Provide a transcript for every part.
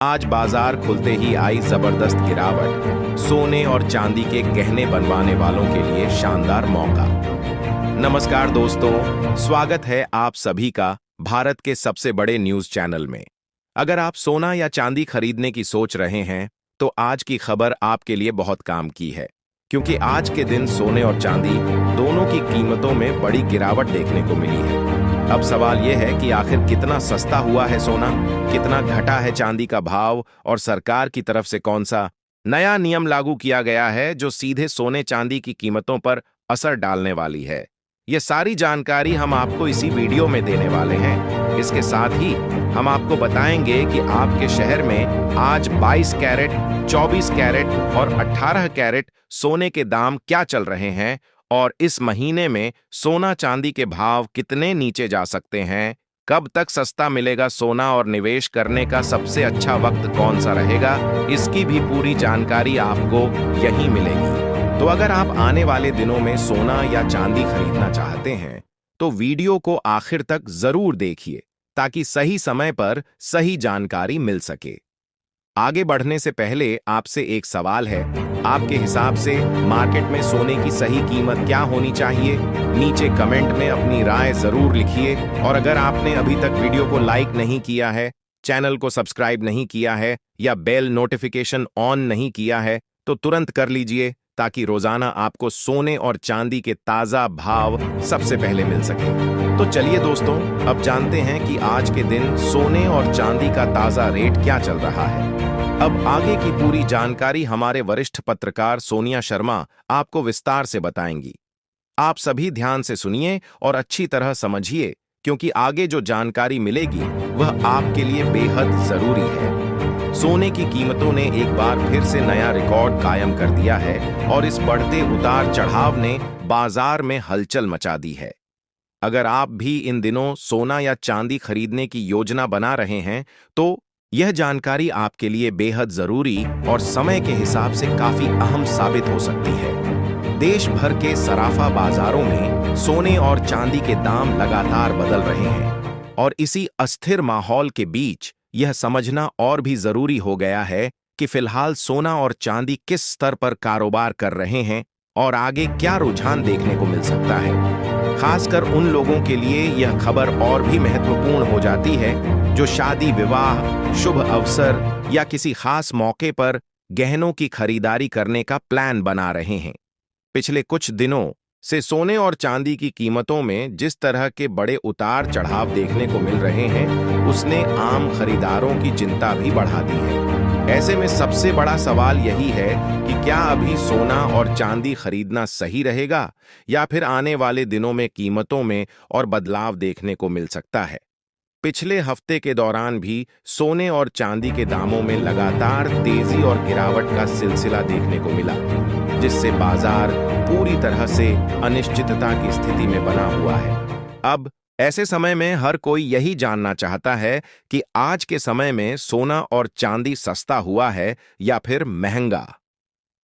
आज बाजार खुलते ही आई जबरदस्त गिरावट। सोने और चांदी के गहने बनवाने वालों के लिए शानदार मौका। नमस्कार दोस्तों, स्वागत है आप सभी का भारत के सबसे बड़े न्यूज चैनल में। अगर आप सोना या चांदी खरीदने की सोच रहे हैं तो आज की खबर आपके लिए बहुत काम की है, क्योंकि आज के दिन सोने और चांदी दोनों की कीमतों में बड़ी गिरावट देखने को मिली है। अब सवाल यह है कि आखिर कितना सस्ता हुआ है सोना, कितना घटा है चांदी का भाव और सरकार की तरफ से कौन सा नया नियम लागू किया गया है जो सीधे सोने चांदी की कीमतों पर असर डालने वाली है। ये सारी जानकारी हम आपको इसी वीडियो में देने वाले हैं। इसके साथ ही हम आपको बताएंगे कि आपके शहर में आज 22 कैरेट, 24 कैरेट और 18 कैरेट सोने के दाम क्या चल रहे हैं और इस महीने में सोना चांदी के भाव कितने नीचे जा सकते हैं, कब तक सस्ता मिलेगा सोना और निवेश करने का सबसे अच्छा वक्त कौन सा रहेगा, इसकी भी पूरी जानकारी आपको यहीं मिलेगी। तो अगर आप आने वाले दिनों में सोना या चांदी खरीदना चाहते हैं तो वीडियो को आखिर तक जरूर देखिए ताकि सही समय पर सही जानकारी मिल सके। आगे बढ़ने से पहले आपसे एक सवाल है, आपके हिसाब से मार्केट में सोने की सही कीमत क्या होनी चाहिए? नीचे कमेंट में अपनी राय जरूर लिखिए और अगर आपने अभी तक वीडियो को लाइक नहीं किया है, चैनल को सब्सक्राइब नहीं किया है या बेल नोटिफिकेशन ऑन नहीं किया है तो तुरंत कर लीजिए ताकि रोजाना आपको सोने और चांदी के ताजा भाव सबसे पहले मिल सके। तो चलिए दोस्तों, अब जानते हैं कि आज के दिन सोने और चांदी का ताजा रेट क्या चल रहा है। अब आगे की पूरी जानकारी हमारे वरिष्ठ पत्रकार सोनिया शर्मा आपको विस्तार से बताएंगी। आप सभी ध्यान से सुनिए और अच्छी तरह समझिए, क्योंकि आगे जो जानकारी मिलेगी वह आपके लिए बेहद जरूरी है। सोने की कीमतों ने एक बार फिर से नया रिकॉर्ड कायम कर दिया है और इस बढ़ते उतार चढ़ाव ने बाजार में हलचल मचा दी है। अगर आप भी इन दिनों सोना या चांदी खरीदने की योजना बना रहे हैं तो यह जानकारी आपके लिए बेहद जरूरी और समय के हिसाब से काफी अहम साबित हो सकती है। देश भर के सराफा बाजारों में सोने और चांदी के दाम लगातार बदल रहे हैं और इसी अस्थिर माहौल के बीच यह समझना और भी जरूरी हो गया है कि फिलहाल सोना और चांदी किस स्तर पर कारोबार कर रहे हैं और आगे क्या रुझान देखने को मिल सकता है। खासकर उन लोगों के लिए यह खबर और भी महत्वपूर्ण हो जाती है जो शादी, विवाह, शुभ अवसर या किसी खास मौके पर गहनों की खरीदारी करने का प्लान बना रहे हैं। पिछले कुछ दिनों से सोने और चांदी की कीमतों में जिस तरह के बड़े उतार चढ़ाव देखने को मिल रहे हैं, उसने आम खरीदारों की चिंता भी बढ़ा दी है। ऐसे में सबसे बड़ा सवाल यही है कि क्या अभी सोना और चांदी खरीदना सही रहेगा या फिर आने वाले दिनों में कीमतों में और बदलाव देखने को मिल सकता है। पिछले हफ्ते के दौरान भी सोने और चांदी के दामों में लगातार तेजी और गिरावट का सिलसिला देखने को मिला, जिससे बाजार पूरी तरह से अनिश्चितता की स्थिति में बना हुआ है। अब ऐसे समय में हर कोई यही जानना चाहता है कि आज के समय में सोना और चांदी सस्ता हुआ है या फिर महंगा।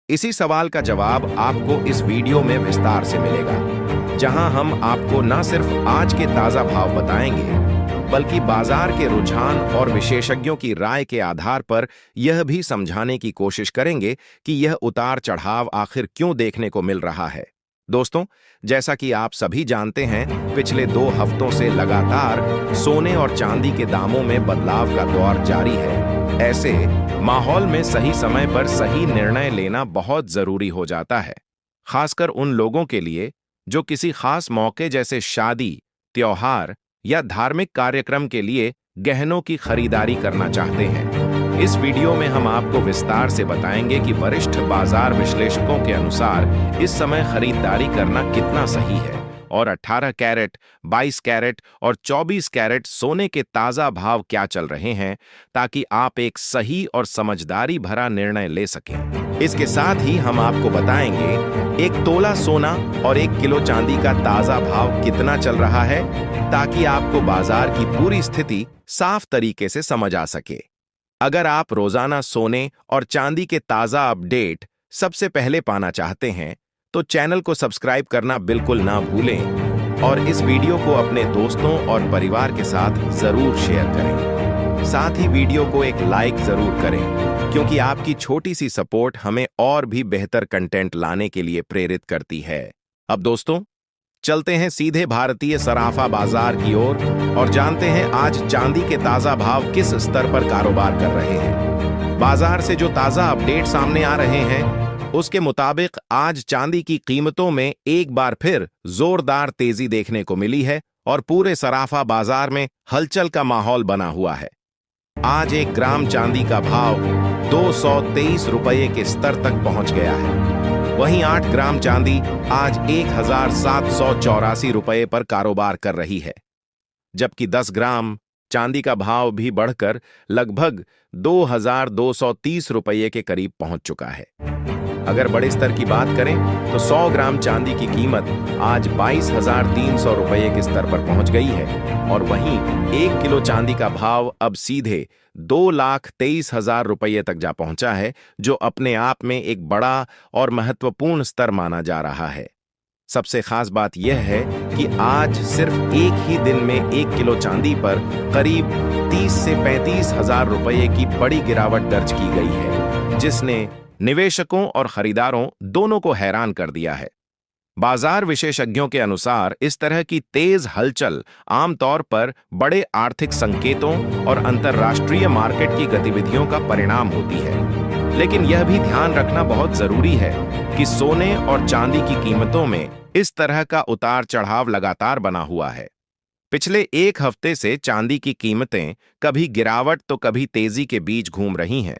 इसी सवाल का जवाब आपको इस वीडियो में विस्तार से मिलेगा, जहां हम आपको न सिर्फ आज के ताजा भाव बताएंगे बल्कि बाजार के रुझान और विशेषज्ञों की राय के आधार पर यह भी समझाने की कोशिश करेंगे कि यह उतार चढ़ाव आखिर क्यों देखने को मिल रहा है। दोस्तों, जैसा कि आप सभी जानते हैं, पिछले 2 हफ्तों से लगातार सोने और चांदी के दामों में बदलाव का दौर जारी है। ऐसे माहौल में सही समय पर सही निर्णय लेना बहुत जरूरी हो जाता है, खासकर उन लोगों के लिए जो किसी खास मौके जैसे शादी, त्योहार या धार्मिक कार्यक्रम के लिए गहनों की खरीदारी करना चाहते हैं। इस वीडियो में हम आपको विस्तार से बताएंगे कि वरिष्ठ बाजार विश्लेषकों के अनुसार इस समय खरीदारी करना कितना सही है और 18 कैरेट, 22 कैरेट और 24 कैरेट सोने के ताजा भाव क्या चल रहे हैं, ताकि आप एक सही और समझदारी भरा निर्णय ले सकें। इसके साथ ही हम आपको बताएंगे 1 तोला सोना और 1 किलो चांदी का ताजा भाव कितना चल रहा है, ताकि आपको बाजार की पूरी स्थिति साफ तरीके से समझ आ सके। अगर आप रोजाना सोने और चांदी के ताजा अपडेट सबसे पहले पाना चाहते हैं तो चैनल को सब्सक्राइब करना बिल्कुल ना भूलें और इस वीडियो को अपने दोस्तों और परिवार के साथ जरूर शेयर करें। साथ ही वीडियो को एक लाइक जरूर करें, क्योंकि आपकी छोटी सी सपोर्ट हमें और भी बेहतर कंटेंट लाने के लिए प्रेरित करती है। अब दोस्तों, चलते हैं सीधे भारतीय सराफा बाजार की ओर और जानते हैं आज चांदी के ताजा भाव किस स्तर पर कारोबार कर रहे हैं। बाजार से जो ताजा अपडेट सामने आ रहे हैं, उसके मुताबिक आज चांदी की कीमतों में एक बार फिर जोरदार तेजी देखने को मिली है और पूरे सराफा बाजार में हलचल का माहौल बना हुआ है। आज 1 ग्राम चांदी का भाव 223 रुपये के स्तर तक पहुंच गया है। वहीं 8 ग्राम चांदी आज 1784 रुपये पर कारोबार कर रही है, जबकि 10 ग्राम चांदी का भाव भी बढ़कर लगभग 2230 रुपये के करीब पहुंच चुका है। अगर बड़े स्तर की बात करें तो 100 ग्राम चांदी की कीमत आज 22,300 रुपये के स्तर पर पहुंच गई है और वहीं 1 किलो चांदी का भाव अब सीधे 2,23,000 रुपये तक जा पहुंचा है, जो अपने आप में एक बड़ा और महत्वपूर्ण स्तर माना जा रहा है। सबसे खास बात यह है कि आज सिर्फ एक ही दिन में 1 किलो चांदी पर करीब 30 से 35,000 रुपये की बड़ी गिरावट दर्ज की गई है, जिसने निवेशकों और खरीदारों दोनों को हैरान कर दिया है। बाजार विशेषज्ञों के अनुसार इस तरह की तेज हलचल आमतौर पर बड़े आर्थिक संकेतों और अंतर्राष्ट्रीय मार्केट की गतिविधियों का परिणाम होती है, लेकिन यह भी ध्यान रखना बहुत जरूरी है कि सोने और चांदी की कीमतों में इस तरह का उतार चढ़ाव लगातार बना हुआ है। पिछले 1 हफ्ते से चांदी की कीमतें कभी गिरावट तो कभी तेजी के बीच घूम रही हैं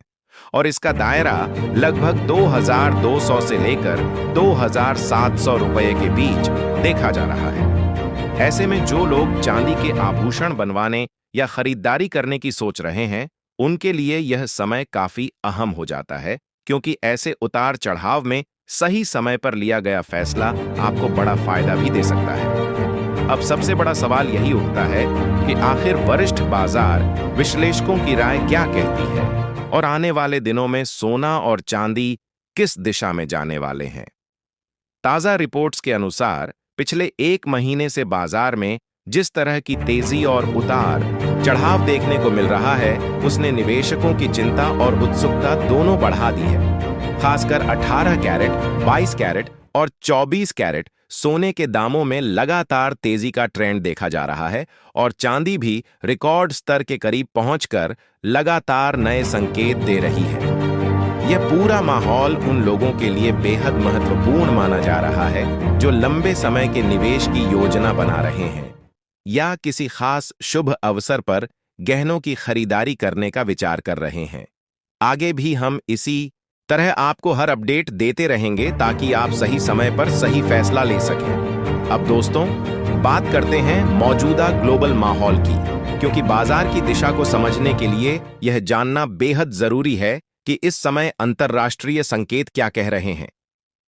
और इसका दायरा लगभग 2,200 से लेकर 2,700 रुपये के बीच देखा जा रहा है। ऐसे में जो लोग चांदी के आभूषण बनवाने या खरीदारी करने की सोच रहे हैं, उनके लिए यह समय काफी अहम हो जाता है, क्योंकि ऐसे उतार चढ़ाव में सही समय पर लिया गया फैसला आपको बड़ा फायदा भी दे सकता है। अब सबसे बड़ा सवाल यही उठता है कि आखिर वरिष्ठ बाजार विश्लेषकों की राय क्या कहती है और आने वाले दिनों में सोना और चांदी किस दिशा में जाने वाले हैं। ताजा रिपोर्ट्स के अनुसार पिछले 1 महीने से बाजार में जिस तरह की तेजी और उतार चढ़ाव देखने को मिल रहा है, उसने निवेशकों की चिंता और उत्सुकता दोनों बढ़ा दी है। खासकर 18 कैरेट, 22 कैरेट और 24 कैरेट सोने के दामों में लगातार तेजी का ट्रेंड देखा जा रहा है और चांदी भी रिकॉर्ड स्तर के करीब पहुंचकर लगातार नए संकेत दे रही है। यह पूरा माहौल उन लोगों के लिए बेहद महत्वपूर्ण माना जा रहा है जो लंबे समय के निवेश की योजना बना रहे हैं या किसी खास शुभ अवसर पर गहनों की खरीदारी करने का विचार कर रहे हैं। आगे भी हम इसी तरह आपको हर अपडेट देते रहेंगे ताकि आप सही समय पर सही फैसला ले सकें। अब दोस्तों, बात करते हैं मौजूदा ग्लोबल माहौल की, क्योंकि बाजार की दिशा को समझने के लिए यह जानना बेहद जरूरी है कि इस समय अंतर्राष्ट्रीय संकेत क्या कह रहे हैं।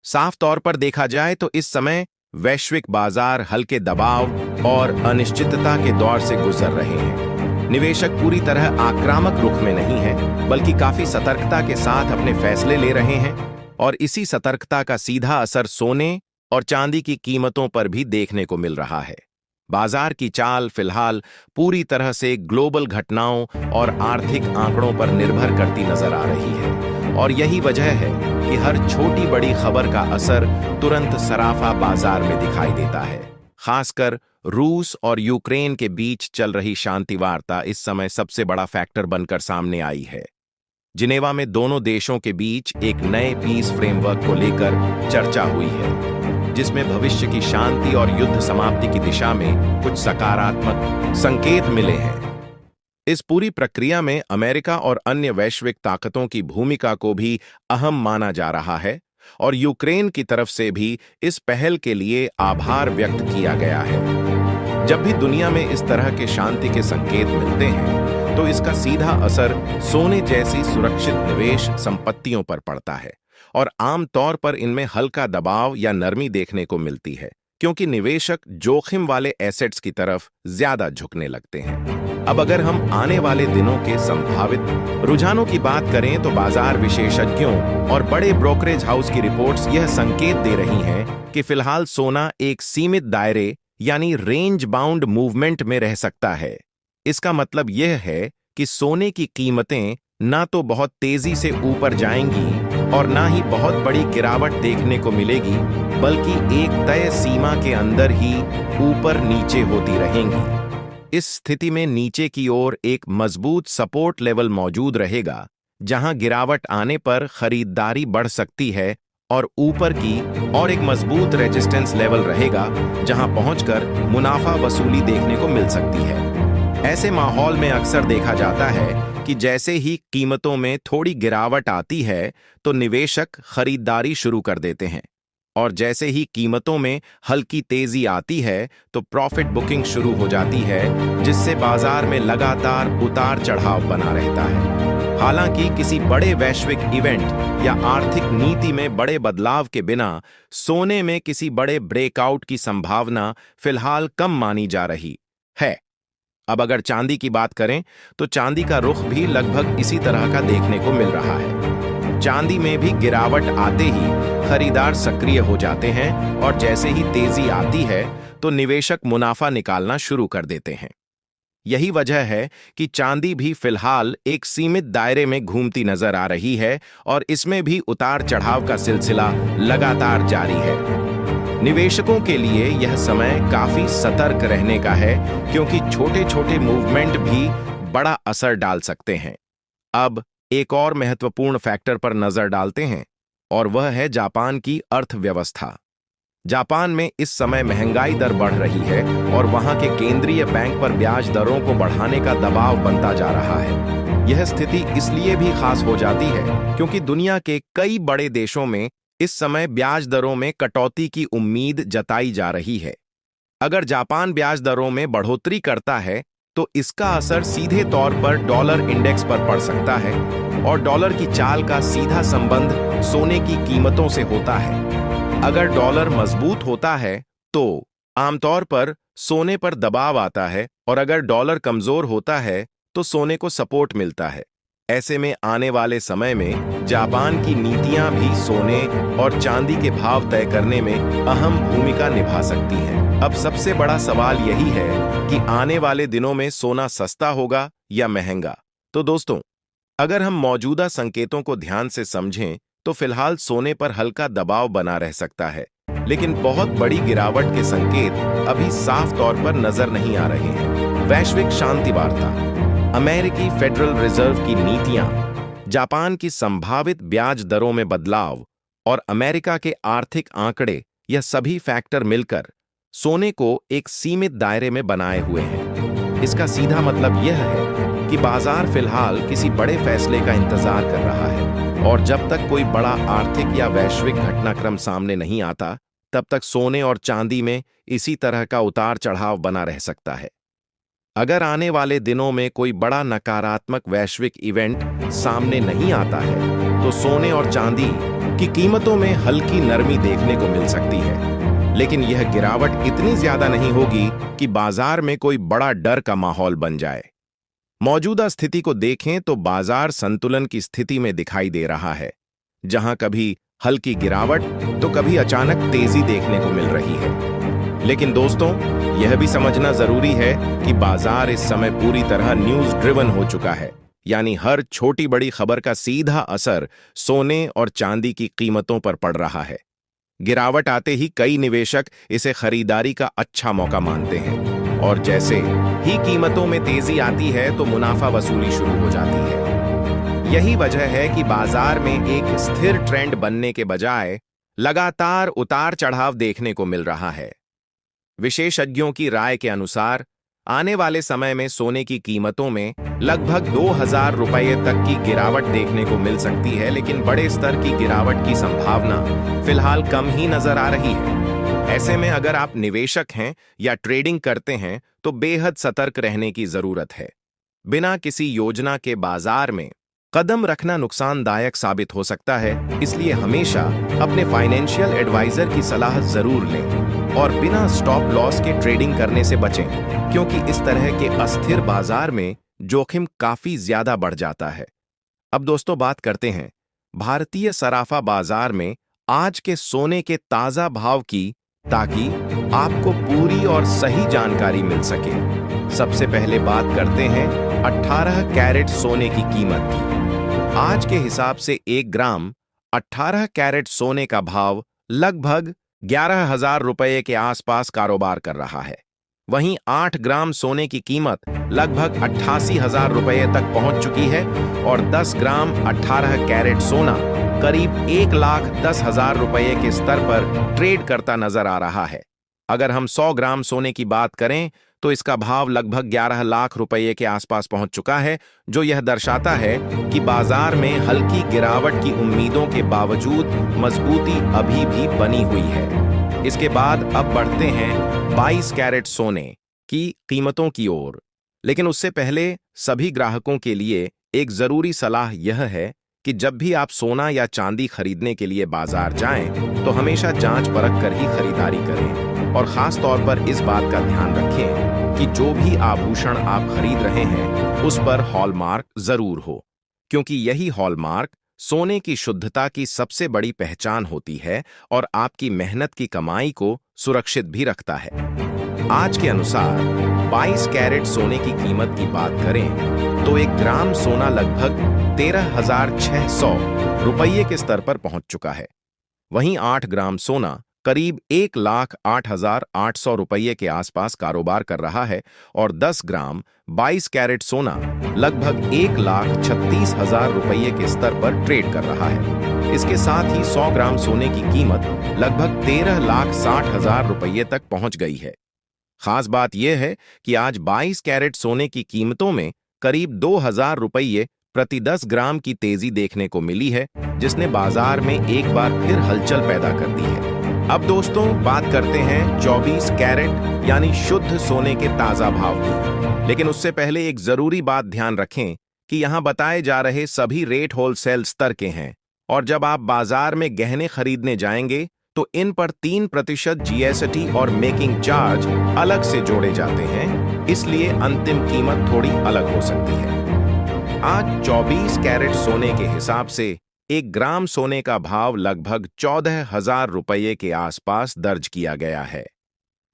साफ तौर पर देखा जाए तो इस समय वैश्विक बाजार हल्के दबाव और अनिश्चितता के दौर से गुजर रहे हैं। निवेशक पूरी तरह आक्रामक रुख में नहीं है, बल्कि काफी सतर्कता के साथ अपने फैसले ले रहे हैं और इसी सतर्कता का सीधा असर सोने और चांदी की कीमतों पर भी देखने को मिल रहा है। बाजार की चाल फिलहाल पूरी तरह से ग्लोबल घटनाओं और आर्थिक आंकड़ों पर निर्भर करती नजर आ रही है और यही वजह है कि हर छोटी बड़ी खबर का असर तुरंत सराफा बाजार में दिखाई देता है। खासकर रूस और यूक्रेन के बीच चल रही शांति वार्ता इस समय सबसे बड़ा फैक्टर बनकर सामने आई है। जिनेवा में दोनों देशों के बीच एक नए पीस फ्रेमवर्क को लेकर चर्चा हुई है, जिसमें भविष्य की शांति और युद्ध समाप्ति की दिशा में कुछ सकारात्मक संकेत मिले हैं। इस पूरी प्रक्रिया में अमेरिका और अन्य वैश्विक ताकतों की भूमिका को भी अहम माना जा रहा है और यूक्रेन की तरफ से भी इस पहल के लिए आभार व्यक्त किया गया है। जब भी दुनिया में इस तरह के शांति के संकेत मिलते हैं, तो इसका सीधा असर सोने जैसी सुरक्षित निवेश संपत्तियों पर पड़ता है और आमतौर पर इनमें हल्का दबाव या नरमी देखने को मिलती है, क्योंकि निवेशक जोखिम वाले एसेट्स की तरफ ज्यादा झुकने लगते हैं। अब अगर हम आने वाले दिनों के संभावित रुझानों की बात करें तो बाजार विशेषज्ञों और बड़े ब्रोकरेज हाउस की रिपोर्ट्स यह संकेत दे रही हैं कि फिलहाल सोना एक सीमित दायरे यानी रेंज बाउंड मूवमेंट में रह सकता है। इसका मतलब यह है कि सोने की कीमतें ना तो बहुत तेजी से ऊपर जाएंगी और ना ही बहुत बड़ी गिरावट देखने को मिलेगी, बल्कि एक तय सीमा के अंदर ही ऊपर नीचे होती रहेंगी। इस स्थिति में नीचे की ओर एक मजबूत सपोर्ट लेवल मौजूद रहेगा, जहां गिरावट आने पर खरीदारी बढ़ सकती है, और ऊपर की और एक मजबूत रेजिस्टेंस लेवल रहेगा, जहां पहुंचकर मुनाफा वसूली देखने को मिल सकती है। ऐसे माहौल में अक्सर देखा जाता है कि जैसे ही कीमतों में थोड़ी गिरावट आती है तो निवेशक खरीदारी शुरू कर देते हैं, और जैसे ही कीमतों में हल्की तेजी आती है तो प्रॉफिट बुकिंग शुरू हो जाती है, जिससे बाजार में लगातार उतार चढ़ाव बना रहता है। हालांकि किसी बड़े वैश्विक इवेंट या आर्थिक नीति में बड़े बदलाव के बिना सोने में किसी बड़े ब्रेकआउट की संभावना फिलहाल कम मानी जा रही है। अब अगर चांदी की बात करें तो चांदी का रुख भी लगभग इसी तरह का देखने को मिल रहा है। चांदी में भी गिरावट आते ही खरीदार सक्रिय हो जाते हैं, और जैसे ही तेजी आती है तो निवेशक मुनाफा निकालना शुरू कर देते हैं। यही वजह है कि चांदी भी फिलहाल एक सीमित दायरे में घूमती नजर आ रही है, और इसमें भी उतार चढ़ाव का सिलसिला लगातार जारी है। निवेशकों के लिए यह समय काफी सतर्क रहने का है, क्योंकि छोटे छोटे मूवमेंट भी बड़ा असर डाल सकते हैं। अब एक और महत्वपूर्ण फैक्टर पर नजर डालते हैं, और वह है जापान की अर्थव्यवस्था। जापान में इस समय महंगाई दर बढ़ रही है, और वहां के केंद्रीय बैंक पर ब्याज दरों को बढ़ाने का दबाव बनता जा रहा है। यह स्थिति इसलिए भी खास हो जाती है क्योंकि दुनिया के कई बड़े देशों में इस समय ब्याज दरों में कटौती की उम्मीद जताई जा रही है। अगर जापान ब्याज दरों में बढ़ोतरी करता है तो इसका असर सीधे तौर पर डॉलर इंडेक्स पर पड़ सकता है, और डॉलर की चाल का सीधा संबंध सोने की कीमतों से होता है। अगर डॉलर मजबूत होता है तो आमतौर पर सोने पर दबाव आता है, और अगर डॉलर कमजोर होता है तो सोने को सपोर्ट मिलता है। ऐसे में आने वाले समय में जापान की नीतियां भी सोने और चांदी के भाव तय करने में अहम भूमिका निभा सकती हैं। अब सबसे बड़ा सवाल यही है कि आने वाले दिनों में सोना सस्ता होगा या महंगा। तो दोस्तों, अगर हम मौजूदा संकेतों को ध्यान से समझें तो फिलहाल सोने पर हल्का दबाव बना रह सकता है, लेकिन बहुत बड़ी गिरावट के संकेत अभी साफ तौर पर नजर नहीं आ रहे हैं। वैश्विक शांति वार्ता, अमेरिकी फेडरल रिजर्व की नीतियां, जापान की संभावित ब्याज दरों में बदलाव और अमेरिका के आर्थिक आंकड़े, यह सभी फैक्टर मिलकर सोने को एक सीमित दायरे में बनाए हुए हैं। इसका सीधा मतलब यह है कि बाजार फिलहाल किसी बड़े फैसले का इंतजार कर रहा है, और जब तक कोई बड़ा आर्थिक या वैश्विक घटनाक्रम सामने नहीं आता, तब तक सोने और चांदी में इसी तरह का उतार चढ़ाव बना रह सकता है। अगर आने वाले दिनों में कोई बड़ा नकारात्मक वैश्विक इवेंट सामने नहीं आता है तो सोने और चांदी की कीमतों में हल्की नरमी देखने को मिल सकती है, लेकिन यह गिरावट इतनी ज्यादा नहीं होगी कि बाजार में कोई बड़ा डर का माहौल बन जाए। मौजूदा स्थिति को देखें तो बाजार संतुलन की स्थिति में दिखाई दे रहा है, जहां कभी हल्की गिरावट तो कभी अचानक तेजी देखने को मिल रही है। लेकिन दोस्तों, यह भी समझना जरूरी है कि बाजार इस समय पूरी तरह न्यूज ड्रिवन हो चुका है, यानी हर छोटी बड़ी खबर का सीधा असर सोने और चांदी की कीमतों पर पड़ रहा है। गिरावट आते ही कई निवेशक इसे खरीदारी का अच्छा मौका मानते हैं, और जैसे ही कीमतों में तेजी आती है तो मुनाफा वसूली शुरू हो जाती है। यही वजह है कि बाजार में एक स्थिर ट्रेंड बनने के बजाय लगातार उतार चढ़ाव देखने को मिल रहा है। विशेषज्ञों की राय के अनुसार आने वाले समय में सोने की कीमतों में लगभग 2000 रुपये तक की गिरावट देखने को मिल सकती है, लेकिन बड़े स्तर की गिरावट की संभावना फिलहाल कम ही नजर आ रही है। ऐसे में अगर आप निवेशक हैं या ट्रेडिंग करते हैं तो बेहद सतर्क रहने की जरूरत है। बिना किसी योजना के बाजार में कदम रखना नुकसानदायक साबित हो सकता है, इसलिए हमेशा अपने फाइनेंशियल एडवाइजर की सलाह जरूर लें और बिना स्टॉप लॉस के ट्रेडिंग करने से बचें, क्योंकि इस तरह के अस्थिर बाजार में जोखिम काफी ज्यादा बढ़ जाता है। अब दोस्तों बात करते हैं भारतीय सराफा बाजार में आज के सोने के ताजा भाव की, ताकि आपको पूरी और सही जानकारी मिल सके। सबसे पहले बात करते हैं 18 कैरेट सोने की कीमत की। आज के हिसाब से 1 ग्राम 18 कैरेट सोने का भाव लगभग 11,000 रुपये के आसपास कारोबार कर रहा है। वहीं 8 ग्राम सोने की कीमत लगभग 88,000 रुपये तक पहुंच चुकी है और 10 ग्राम 18 कैरेट सोना करीब 1,10,000 रुपये के स्तर पर ट्रेड करता नजर आ रहा है। अगर हम 100 ग्राम सोने की बात करें तो इसका भाव लगभग 11 लाख रुपये के आसपास पहुंच चुका है, जो यह दर्शाता है कि बाजार में हल्की गिरावट की उम्मीदों के बावजूद मजबूती अभी भी बनी हुई है। इसके बाद अब बढ़ते हैं 22 कैरेट सोने की कीमतों की ओर। लेकिन उससे पहले सभी ग्राहकों के लिए एक जरूरी सलाह यह है कि जब भी आप सोना या चांदी खरीदने के लिए बाजार जाएं, तो हमेशा जांच परख कर ही खरीदारी करें और खास तौर पर इस बात का ध्यान रखें कि जो भी आभूषण आप खरीद रहे हैं उस पर हॉलमार्क जरूर हो, क्योंकि यही हॉलमार्क सोने की शुद्धता की सबसे बड़ी पहचान होती है और आपकी मेहनत की कमाई को सुरक्षित भी रखता है। आज के अनुसार 22 कैरेट सोने की कीमत की बात करें तो 1 ग्राम सोना लगभग 13,600 रुपये के स्तर पर पहुंच चुका है। वहीं 8 ग्राम सोना करीब 1,08,800 रुपये के आसपास कारोबार कर रहा है और 10 ग्राम 22 कैरेट सोना लगभग 1,36,000 रुपये के स्तर पर ट्रेड कर रहा है। इसके साथ ही 100 ग्राम सोने की कीमत लगभग 13,60,000 रुपये तक पहुंच गई है। खास बात यह है कि आज 22 कैरेट सोने की कीमतों में करीब 2,000 रुपये प्रति 10 ग्राम की तेजी देखने को मिली है, जिसने बाजार में एक बार फिर हलचल पैदा कर दी है। अब दोस्तों बात करते हैं 24 कैरेट यानी शुद्ध सोने के ताजा भाव की। लेकिन उससे पहले एक जरूरी बात ध्यान रखें कि यहां बताए जा रहे सभी रेट होलसेल स्तर के हैं और जब आप बाजार में गहने खरीदने जाएंगे तो इन पर 3% जीएसटी और मेकिंग चार्ज अलग से जोड़े जाते हैं, इसलिए अंतिम कीमत थोड़ी अलग हो सकती है। आज 24 कैरेट सोने के हिसाब से 1 ग्राम सोने का भाव लगभग 14,000 रुपये के आसपास दर्ज किया गया है।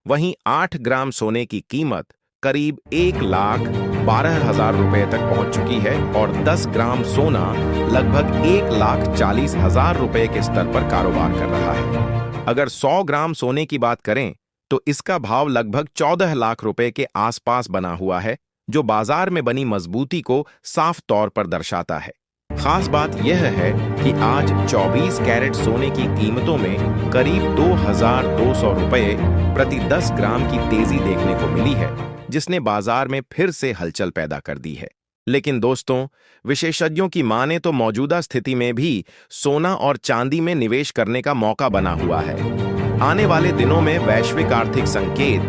वहीं 8 ग्राम सोने की कीमत करीब 1,12,000 रुपये तक पहुंच चुकी है और 10 ग्राम सोना लगभग 1,40,000 रुपये के स्तर पर कारोबार कर रहा है। अगर 100 ग्राम सोने की बात करें तो इसका भाव लगभग 14 लाख रुपए के आसपास बना हुआ है, जो बाजार में बनी मजबूती को साफ तौर पर दर्शाता है। खास बात यह है कि आज 24 कैरेट सोने की कीमतों में करीब 2,200 रुपये प्रति 10 ग्राम की तेजी देखने को मिली है, जिसने बाजार में फिर से हलचल पैदा कर दी है। लेकिन दोस्तों, विशेषज्ञों की माने तो मौजूदा स्थिति में भी सोना और चांदी में निवेश करने का मौका बना हुआ है। आने वाले दिनों में वैश्विक आर्थिक संकेत,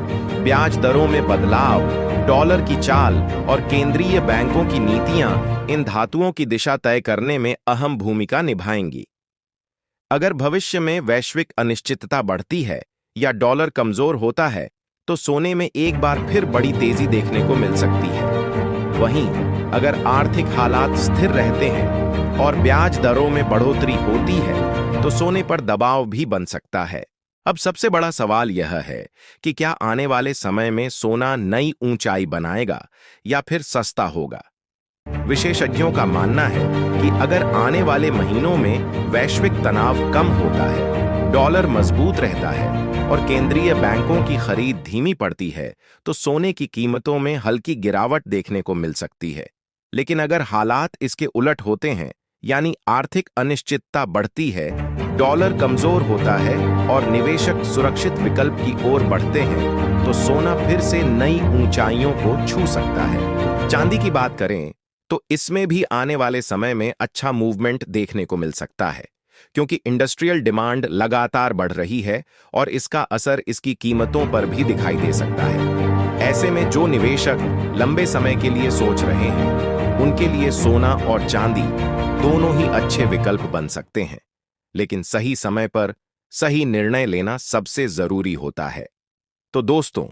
ब्याज दरों में बदलाव, डॉलर की चाल और केंद्रीय बैंकों की नीतियां इन धातुओं की दिशा तय करने में अहम भूमिका निभाएंगी। अगर भविष्य में वैश्विक अनिश्चितता बढ़ती है या डॉलर कमजोर होता है तो सोने में एक बार फिर बड़ी तेजी देखने को मिल सकती है। वहीं अगर आर्थिक हालात स्थिर रहते हैं और ब्याज दरों में बढ़ोतरी होती है तो सोने पर दबाव भी बन सकता है। अब सबसे बड़ा सवाल यह है कि क्या आने वाले समय में सोना नई ऊंचाई बनाएगा या फिर सस्ता होगा। विशेषज्ञों का मानना है कि अगर आने वाले महीनों में वैश्विक तनाव कम होता है, डॉलर मजबूत रहता है और केंद्रीय बैंकों की खरीद धीमी पड़ती है तो सोने की कीमतों में हल्की गिरावट देखने को मिल सकती है। लेकिन अगर हालात इसके उलट होते हैं, यानी आर्थिक अनिश्चितता बढ़ती है, डॉलर कमजोर होता है और निवेशक सुरक्षित विकल्प की ओर बढ़ते हैं, तो सोना फिर से नई ऊंचाइयों को छू सकता है। चांदी की बात करें तो इसमें भी आने वाले समय में अच्छा मूवमेंट देखने को मिल सकता है, क्योंकि इंडस्ट्रियल डिमांड लगातार बढ़ रही है और इसका असर इसकी कीमतों पर भी दिखाई दे सकता है। ऐसे में जो निवेशक लंबे समय के लिए सोच रहे हैं, उनके लिए सोना और चांदी दोनों ही अच्छे विकल्प बन सकते हैं। लेकिन सही समय पर सही निर्णय लेना सबसे जरूरी होता है। तो दोस्तों,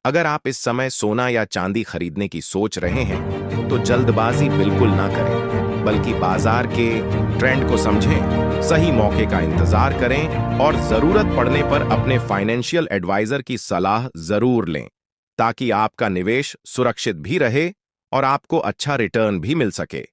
अगर आप इस समय सोना या चांदी खरीदने की सोच रहे हैं तो जल्दबाजी बिल्कुल ना करें, बल्कि बाजार के ट्रेंड को समझें, सही मौके का इंतजार करें और जरूरत पड़ने पर अपने फाइनेंशियल एडवाइजर की सलाह जरूर लें। ताकि आपका निवेश सुरक्षित भी रहे और आपको अच्छा रिटर्न भी मिल सके।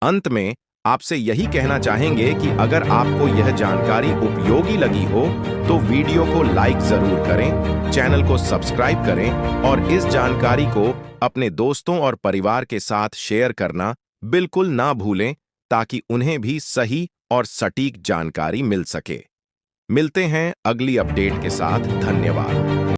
अंत में आपसे यही कहना चाहेंगे कि अगर आपको यह जानकारी उपयोगी लगी हो तो वीडियो को लाइक जरूर करें, चैनल को सब्सक्राइब करें और इस जानकारी को अपने दोस्तों और परिवार के साथ शेयर करना बिल्कुल ना भूलें ताकि उन्हें भी सही और सटीक जानकारी मिल सके। मिलते हैं अगली अपडेट के साथ। धन्यवाद।